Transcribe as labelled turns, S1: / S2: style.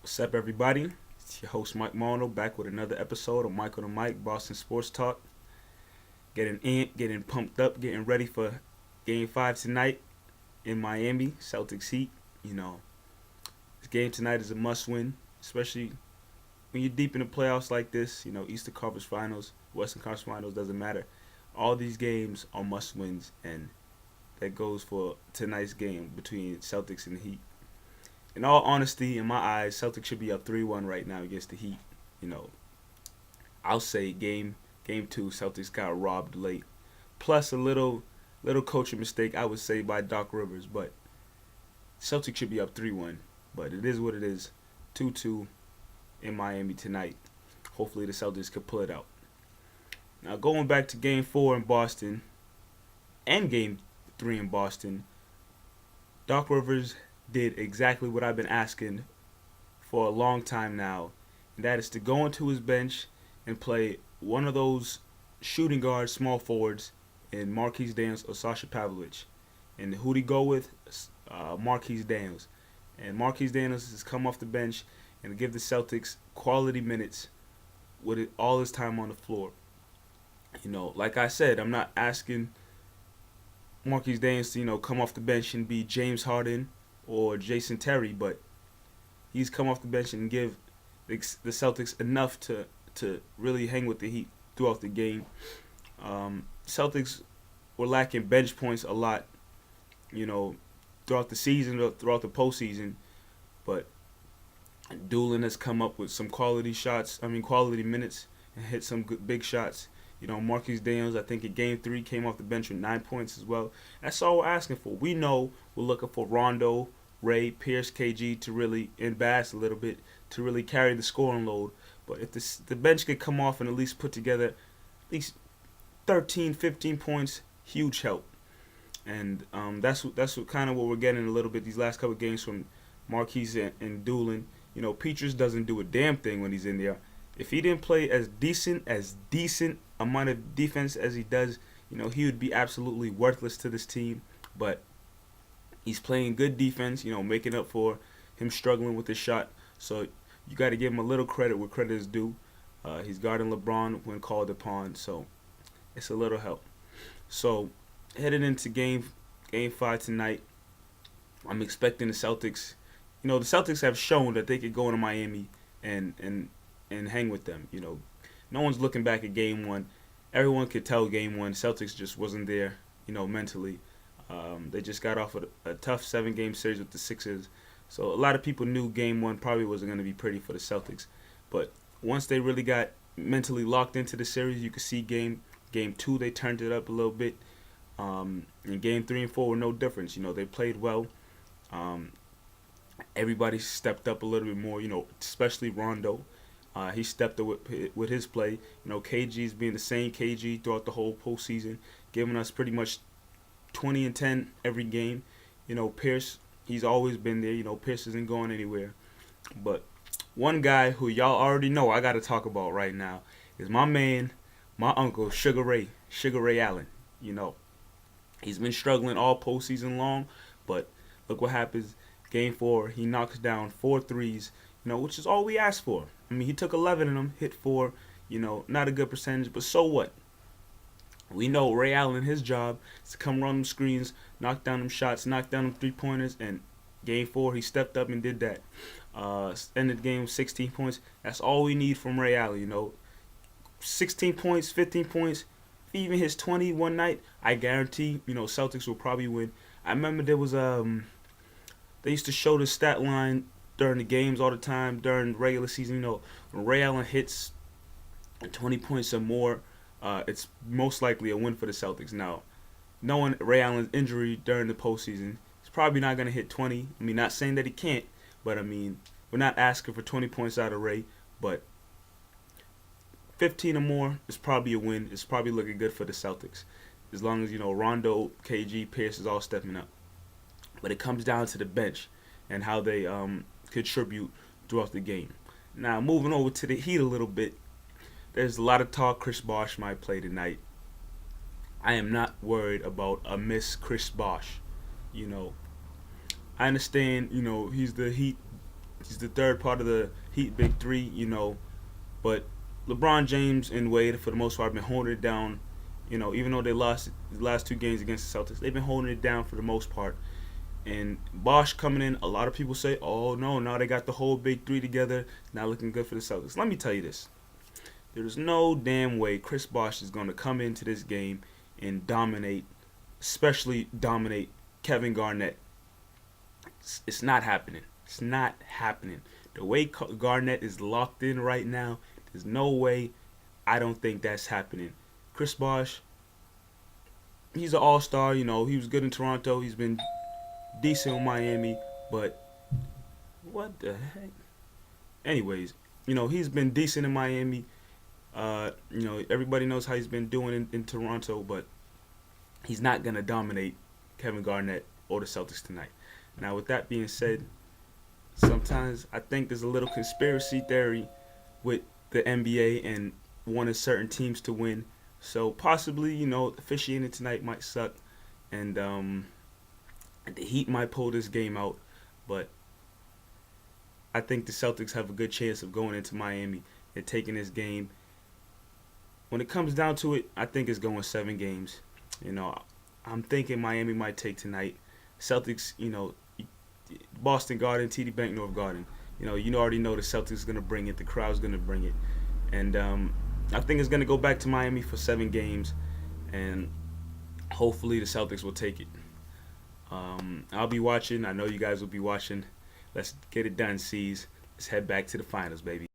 S1: What's up, everybody? It's your host, Mike Marno, back with another episode of Mike on the Mic, Boston Sports Talk. Getting pumped up, getting ready for Game 5 tonight in Miami, Celtics Heat. You know, this game tonight is a must-win, especially when you're deep in the playoffs like this. You know, Eastern Conference Finals, Western Conference Finals, doesn't matter. All these games are must-wins, and that goes for tonight's game between Celtics and Heat. In all honesty, in my eyes, Celtics should be up 3-1 right now against the Heat. You know, I'll say game 2, Celtics got robbed late. Plus a little coaching mistake, I would say, by Doc Rivers. But Celtics should be up 3-1. But it is what it is. 2-2 in Miami tonight. Hopefully the Celtics can pull it out. Now going back to Game 4 in Boston and Game 3 in Boston, Doc Rivers did exactly what I've been asking for a long time now, and that is to go into his bench and play one of those shooting guards, small forwards, in Marquise Daniels or Sasha Pavlovich. And who'd he go with? Marquise Daniels. And Marquise Daniels has come off the bench and give the Celtics quality minutes with all his time on the floor. You know, like I said, I'm not asking Marquise Daniels to, come off the bench and be James Harden or Jason Terry, but he's come off the bench and give the Celtics enough to really hang with the Heat throughout the game. Celtics were lacking bench points a lot, throughout the season, throughout the postseason, but Doolin has come up with some quality minutes, and hit some good big shots. Marquise Daniels, I think in Game 3 came off the bench with 9 points as well. That's all we're asking for. We know we're looking for Rondo, Ray, Pierce, KG to really, and Bass a little bit, to really carry the scoring load. But if the bench could come off and at least put together at least 13, 15 points, huge help. And that's kind of what we're getting a little bit these last couple of games from Marquise and Doolin. Peters doesn't do a damn thing when he's in there. If he didn't play as decent amount of defense as he does, he would be absolutely worthless to this team. But he's playing good defense, making up for him struggling with his shot. So you got to give him a little credit where credit is due. He's guarding LeBron when called upon, so it's a little help. So headed into game 5 tonight, I'm expecting the Celtics. The Celtics have shown that they could go into Miami and hang with them. No one's looking back at Game 1. Everyone could tell Game 1 Celtics just wasn't there, mentally. They just got off a tough 7-game series with the Sixers. So a lot of people knew Game 1 probably wasn't going to be pretty for the Celtics. But once they really got mentally locked into the series, you could see Game 2, they turned it up a little bit. And Game 3 and 4 were no difference. They played well. Everybody stepped up a little bit more, especially Rondo. He stepped up with his play. KG's being the same KG throughout the whole postseason, giving us pretty much 20 and 10 every game. Pierce, he's always been there. Pierce isn't going anywhere. But one guy who y'all already know I got to talk about right now is my man, my uncle, Sugar Ray Allen. He's been struggling all postseason long, but look what happens. Game 4, he knocks down 4 threes, which is all we asked for. He took 11 of them, hit 4, not a good percentage, but so what? We know Ray Allen, his job is to come run them screens, knock down them shots, knock down them three-pointers, and Game 4, he stepped up and did that. Ended the game with 16 points. That's all we need from Ray Allen, 16 points, 15 points. If he even hits 20 one night, I guarantee, Celtics will probably win. I remember there was, they used to show the stat line during the games all the time, during the regular season. When Ray Allen hits 20 points or more, it's most likely a win for the Celtics. Now, knowing Ray Allen's injury during the postseason, he's probably not going to hit 20. Not saying that he can't, but we're not asking for 20 points out of Ray, but 15 or more is probably a win. It's probably looking good for the Celtics, as long as, Rondo, KG, Pierce is all stepping up. But it comes down to the bench and how they contribute throughout the game. Now, moving over to the Heat a little bit, there's a lot of talk Chris Bosh might play tonight. I am not worried about a miss Chris Bosh. I understand, he's the Heat He's the third part of the Heat big three, but LeBron James and Wade, for the most part, have been holding it down. Even though they lost the last two games against the Celtics, they've been holding it down for the most part. And Bosh coming in, a lot of people say, oh no, now they got the whole big three together. Not looking good for the Celtics. Let me tell you this. There's no damn way Chris Bosh is going to come into this game and dominate, especially dominate Kevin Garnett. It's not happening. It's not happening. The way Garnett is locked in right now, there's no way. I don't think that's happening. Chris Bosh, he's an all-star. He was good in Toronto. He's been decent in Miami, but what the heck? Anyways, he's been decent in Miami. Everybody knows how he's been doing in Toronto, but he's not going to dominate Kevin Garnett or the Celtics tonight. Now, with that being said, sometimes I think there's a little conspiracy theory with the NBA and wanting certain teams to win. So possibly, officiating tonight might suck, and the Heat might pull this game out. But I think the Celtics have a good chance of going into Miami and taking this game. When it comes down to it, I think it's going 7 games. I'm thinking Miami might take tonight. Celtics, Boston Garden, TD Bank North Garden. You already know the Celtics is going to bring it. The crowd's going to bring it. And I think it's going to go back to Miami for 7 games. And hopefully the Celtics will take it. I'll be watching. I know you guys will be watching. Let's get it done, C's. Let's head back to the finals, baby.